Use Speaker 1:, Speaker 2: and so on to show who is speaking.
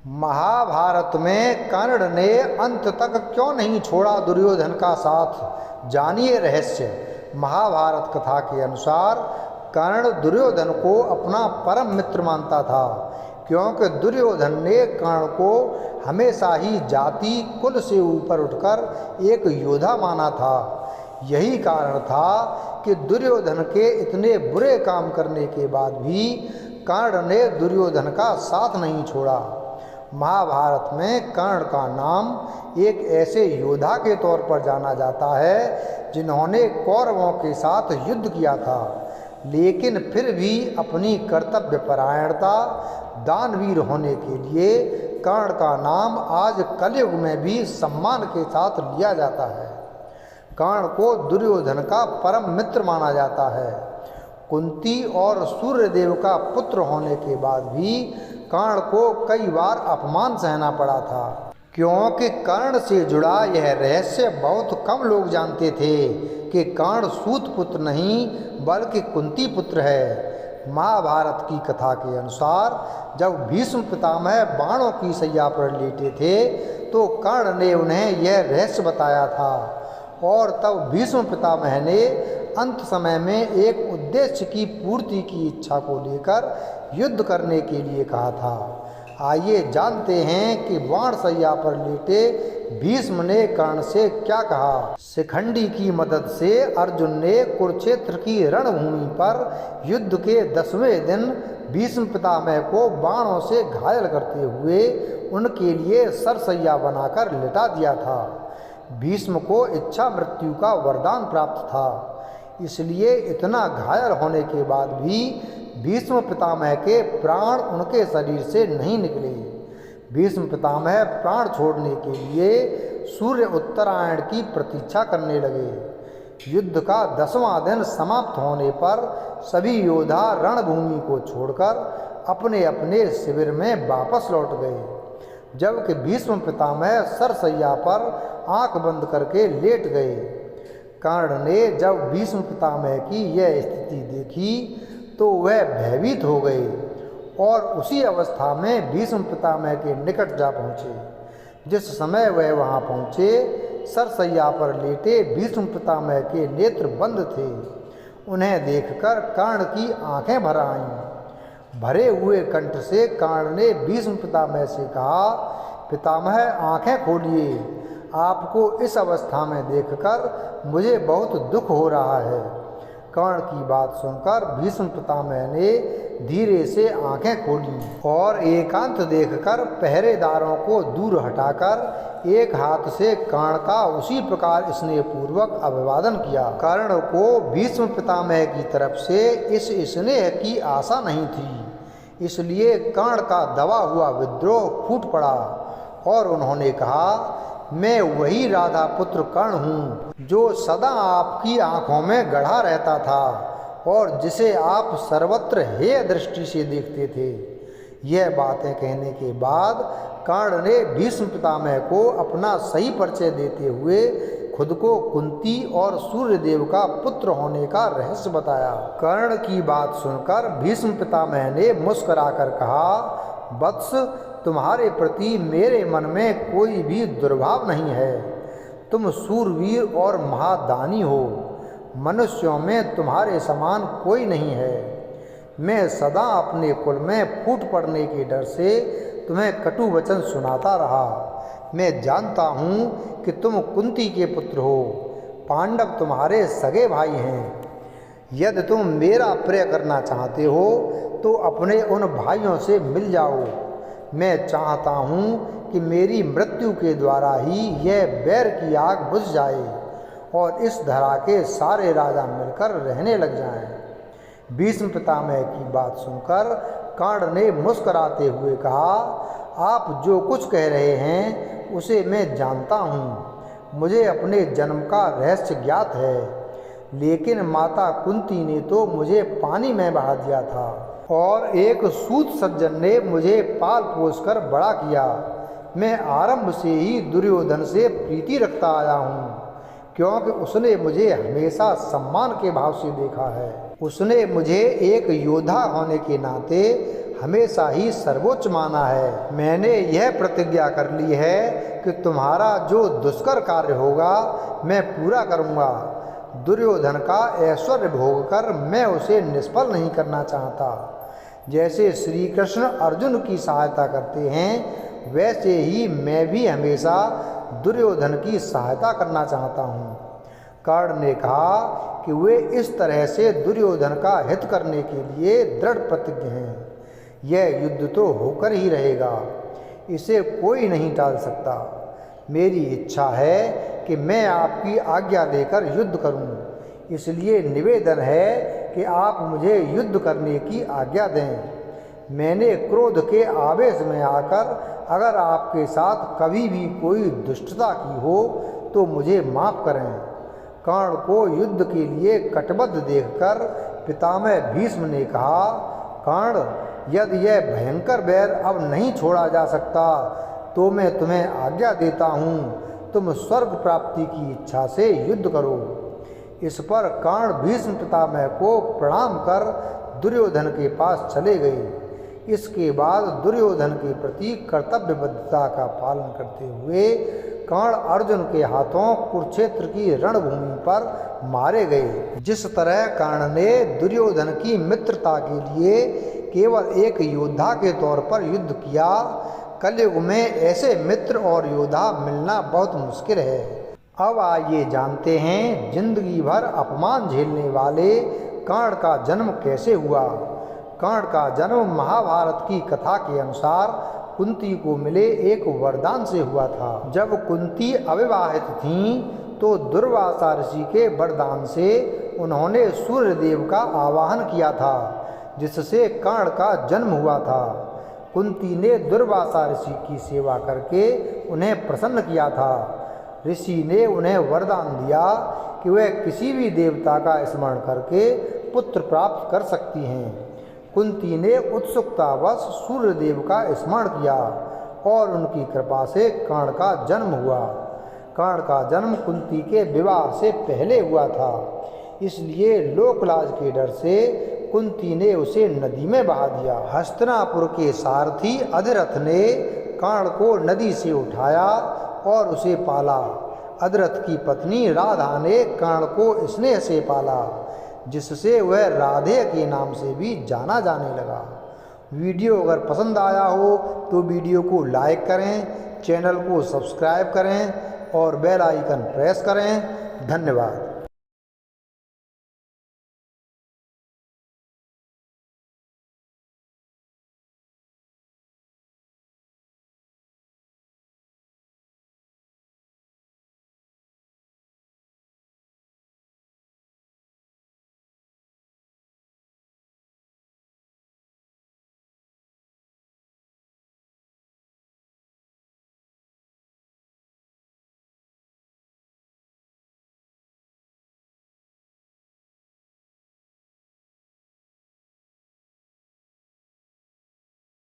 Speaker 1: महाभारत में कर्ण ने अंत तक क्यों नहीं छोड़ा दुर्योधन का साथ, जानिए रहस्य। महाभारत कथा के अनुसार कर्ण दुर्योधन को अपना परम मित्र मानता था, क्योंकि दुर्योधन ने कर्ण को हमेशा ही जाति कुल से ऊपर उठकर एक योद्धा माना था। यही कारण था कि दुर्योधन के इतने बुरे काम करने के बाद भी कर्ण ने दुर्योधन का साथ नहीं छोड़ा। महाभारत में कर्ण का नाम एक ऐसे योद्धा के तौर पर जाना जाता है जिन्होंने कौरवों के साथ युद्ध किया था, लेकिन फिर भी अपनी कर्तव्यपरायणता, दानवीर होने के लिए कर्ण का नाम आज कलयुग में भी सम्मान के साथ लिया जाता है। कर्ण को दुर्योधन का परम मित्र माना जाता है। कुंती और सूर्यदेव का पुत्र होने के बाद भी कर्ण को कई बार अपमान सहना पड़ा था, क्योंकि कर्ण से जुड़ा यह रहस्य बहुत कम लोग जानते थे कि कर्ण सूत पुत्र नहीं बल्कि कुंती पुत्र है। महाभारत की कथा के अनुसार जब भीष्म पितामह बाणों की सैया पर लेटे थे तो कर्ण ने उन्हें यह रहस्य बताया था, और तब भीष्म पितामह ने अंत समय में एक उद्देश्य की पूर्ति की इच्छा को लेकर युद्ध करने के लिए कहा था। आइए जानते हैं कि बाण सैया पर लेटे भीष्म ने कर्ण से क्या कहा। शिखंडी की मदद से अर्जुन ने कुरुक्षेत्र की रणभूमि पर युद्ध के 10वें दिन भीष्म पितामह को बाणों से घायल करते हुए उनके लिए सरसैया बनाकर लिटा दिया था। भीष्म को इच्छा मृत्यु का वरदान प्राप्त था, इसलिए इतना घायल होने के बाद भी भीष्म पितामह के प्राण उनके शरीर से नहीं निकले। भीष्म पितामह प्राण छोड़ने के लिए सूर्य उत्तरायण की प्रतीक्षा करने लगे। युद्ध का 10वां दिन समाप्त होने पर सभी योद्धा रणभूमि को छोड़कर अपने अपने शिविर में वापस लौट गए, जबकि भीष्म पितामह सरसैया पर आंख बंद करके लेट गए। कर्ण ने जब भीष्म पितामह की यह स्थिति देखी तो वह भयभीत हो गए और उसी अवस्था में भीष्म पितामह के निकट जा पहुँचे। जिस समय वह वहाँ पहुँचे, सरसैया पर लेटे भीष्म पितामह के नेत्र बंद थे। उन्हें देखकर कर्ण की आंखें भर आईं। भरे हुए कंठ से कर्ण ने भीष्म पितामह से कहा, पितामह आंखें खोलिए, आपको इस अवस्था में देखकर मुझे बहुत दुख हो रहा है। कर्ण की बात सुनकर भीष्म पितामह ने धीरे से आंखें खोली और एकांत देखकर पहरेदारों को दूर हटाकर एक हाथ से कर्ण का उसी प्रकार स्नेहपूर्वक अभिवादन किया। कर्ण को भीष्म पितामह की तरफ से इस स्नेह की आशा नहीं थी, इसलिए कर्ण का दबा हुआ विद्रोह फूट पड़ा और उन्होंने कहा, मैं वही राधा पुत्र कर्ण हूँ जो सदा आपकी आंखों में गढ़ा रहता था और जिसे आप सर्वत्र हेय दृष्टि से देखते थे। यह बातें कहने के बाद कर्ण ने भीष्म पितामह को अपना सही परिचय देते हुए खुद को कुंती और सूर्यदेव का पुत्र होने का रहस्य बताया। कर्ण की बात सुनकर भीष्म पितामह ने मुस्कुराकर कहा, वत्स, तुम्हारे प्रति मेरे मन में कोई भी दुर्भाव नहीं है। तुम सूरवीर और महादानी हो, मनुष्यों में तुम्हारे समान कोई नहीं है। मैं सदा अपने कुल में फूट पड़ने के डर से तुम्हें कटु वचन सुनाता रहा। मैं जानता हूँ कि तुम कुंती के पुत्र हो, पांडव तुम्हारे सगे भाई हैं। यदि तुम मेरा प्रिय करना चाहते हो तो अपने उन भाइयों से मिल जाओ। मैं चाहता हूँ कि मेरी मृत्यु के द्वारा ही यह बैर की आग बुझ जाए और इस धरा के सारे राजा मिलकर रहने लग जाएं। भीष्म पितामह की बात सुनकर कर्ण ने मुस्कुराते हुए कहा, आप जो कुछ कह रहे हैं उसे मैं जानता हूँ। मुझे अपने जन्म का रहस्य ज्ञात है, लेकिन माता कुंती ने तो मुझे पानी में बहा दिया था और एक सूत सज्जन ने मुझे पाल पोस कर बड़ा किया। मैं आरंभ से ही दुर्योधन से प्रीति रखता आया हूँ, क्योंकि उसने मुझे हमेशा सम्मान के भाव से देखा है। उसने मुझे एक योद्धा होने के नाते हमेशा ही सर्वोच्च माना है। मैंने यह प्रतिज्ञा कर ली है कि तुम्हारा जो दुष्कर कार्य होगा मैं पूरा करूँगा। दुर्योधन का ऐश्वर्य भोग कर मैं उसे निष्फल नहीं करना चाहता। जैसे श्री कृष्ण अर्जुन की सहायता करते हैं वैसे ही मैं भी हमेशा दुर्योधन की सहायता करना चाहता हूँ। कर्ण ने कहा कि वे इस तरह से दुर्योधन का हित करने के लिए दृढ़ प्रतिज्ञ हैं। यह युद्ध तो होकर ही रहेगा, इसे कोई नहीं टाल सकता। मेरी इच्छा है कि मैं आपकी आज्ञा लेकर युद्ध करूं, इसलिए निवेदन है कि आप मुझे युद्ध करने की आज्ञा दें। मैंने क्रोध के आवेश में आकर अगर आपके साथ कभी भी कोई दुष्टता की हो तो मुझे माफ़ करें। कर्ण को युद्ध के लिए कटिबद्ध देखकर पितामह भीष्म ने कहा, कर्ण, यदि यह भयंकर बैर अब नहीं छोड़ा जा सकता तो मैं तुम्हें आज्ञा देता हूँ, तुम स्वर्ग प्राप्ति की इच्छा से युद्ध करो। इस पर कर्ण भीष्म पितामह को प्रणाम कर दुर्योधन के पास चले गए। इसके बाद दुर्योधन के प्रति कर्तव्यबद्धता का पालन करते हुए कर्ण अर्जुन के हाथों कुरुक्षेत्र की रणभूमि पर मारे गए। जिस तरह कर्ण ने दुर्योधन की मित्रता के लिए केवल एक योद्धा के तौर पर युद्ध किया, कलयुग में ऐसे मित्र और योद्धा मिलना बहुत मुश्किल है। अब आइए जानते हैं जिंदगी भर अपमान झेलने वाले कर्ण का जन्म कैसे हुआ। कर्ण का जन्म महाभारत की कथा के अनुसार कुंती को मिले एक वरदान से हुआ था। जब कुंती अविवाहित थीं तो दुर्वासा ऋषि के वरदान से उन्होंने सूर्यदेव का आवाहन किया था, जिससे कर्ण का जन्म हुआ था। कुंती ने दुर्वासा ऋषि की सेवा करके उन्हें प्रसन्न किया था। ऋषि ने उन्हें वरदान दिया कि वे किसी भी देवता का स्मरण करके पुत्र प्राप्त कर सकती हैं। कुंती ने उत्सुकतावश सूर्यदेव का स्मरण किया और उनकी कृपा से कर्ण का जन्म हुआ। कर्ण का जन्म कुंती के विवाह से पहले हुआ था, इसलिए लोकलाज के डर से कुंती ने उसे नदी में बहा दिया। हस्तिनापुर के सारथी अधिरथ ने कर्ण को नदी से उठाया और उसे पाला। अधिरथ की पत्नी राधा ने कर्ण को स्नेह से पाला, जिससे वह राधे के नाम से भी जाना जाने लगा। वीडियो अगर पसंद आया हो तो वीडियो को लाइक करें, चैनल को सब्सक्राइब करें और बेल आइकन प्रेस करें। धन्यवाद।